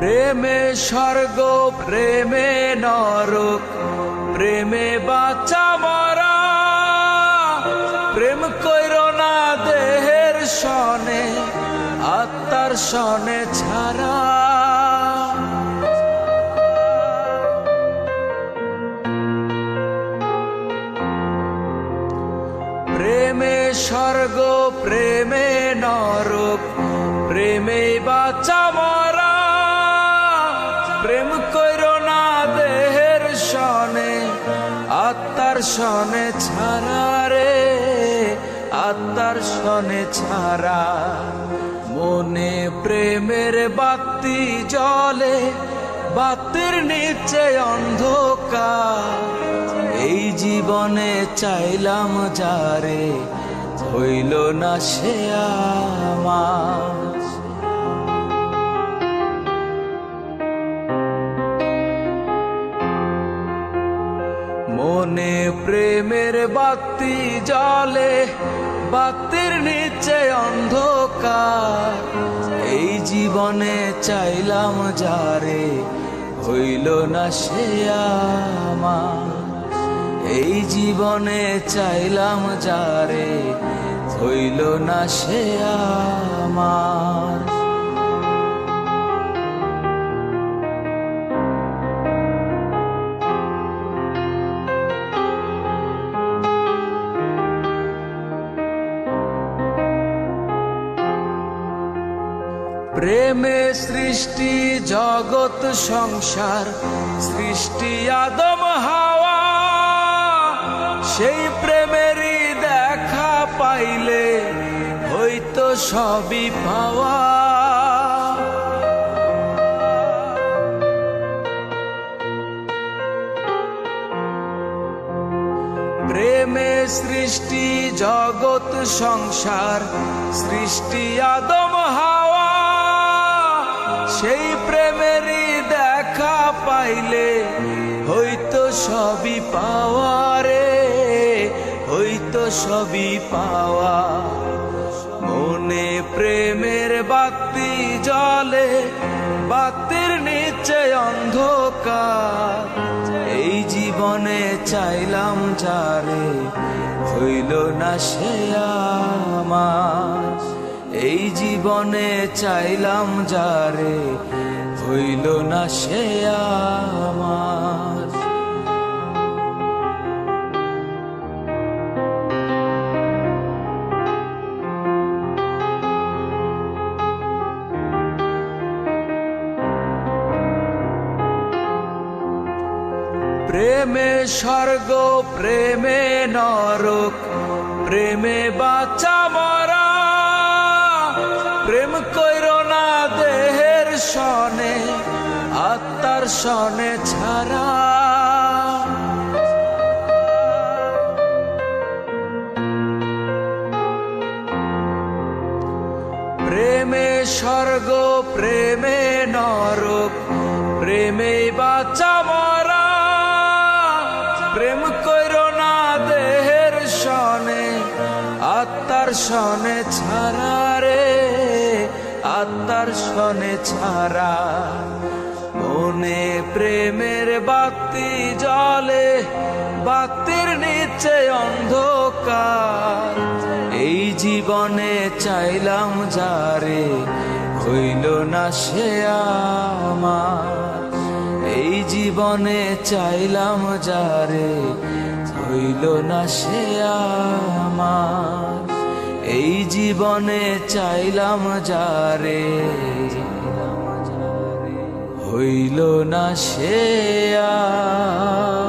প্রেমে স্বর্গ প্রেমে নরক, প্রেমে বাঁচা মরা। প্রেম কইরো না দেহের সনে, আত্মার সনে ছাড়া। প্রেমে স্বর্গ প্রেমে নরক, প্রেমে বাঁচা মরা। প্রেম কইরো না দেহের সনে, আত্মার সনে ছাড়া রে, আত্মার সনে ছাড়া। মনে প্রেমের বাতি জ্বলে, বাতির নিচে অন্ধকার। এই জীবনে চাইলাম যারে, হইল না সে আমার। মনে প্রেমের বাতি জ্বলে, বাতির নিচে অন্ধকার। এই জীবনে চাইলাম যারে, হইল না সে আমার। এই জীবনে চাইলাম যারে, হইল না সে আমার। প্রেমে সৃষ্টি জগৎ সংসার, সৃষ্টি আদম হাওয়া। সেই প্রেমেরই দেখা পাইলে হইতো সবই পাওয়া। প্রেমে সৃষ্টি জগৎ সংসার, সৃষ্টি আদম হাওয়া। সেই প্রেমেরই দেখা পাইলে হইতো সবই পাওয়া রে, হইতো সবই পাওয়া। মনে প্রেমের বাতি জ্বলে, বাতির নিচে অন্ধকার। এই জীবনে চাইলাম যারে, হইল না সে আমার। এই জীবনে চাইলাম যারে, হইল না সে আমার। প্রেমে স্বর্গ প্রেমে নরক, প্রেমে বাঁচা মরা। প্রেম কইরো না দেহের সনে, আত্মার সনে ছাড়া। প্রেমে স্বর্গ প্রেমে নরক, প্রেমে বাঁচা মরা। প্রেম কইরো না দেহের সনে, আত্মার সনে ছাড়া রে, আত্মার সনে ছাড়া। মনে প্রেমের বাতি জ্বলে, বাতির নিচে অন্ধকার। এই জীবনে চাইলাম যারে, হইল না সে আমার। এই জীবনে চাইলাম যারে, হইল না সে আমার। এই জীবনে চাইলাম যারে, হইল না সে আমার।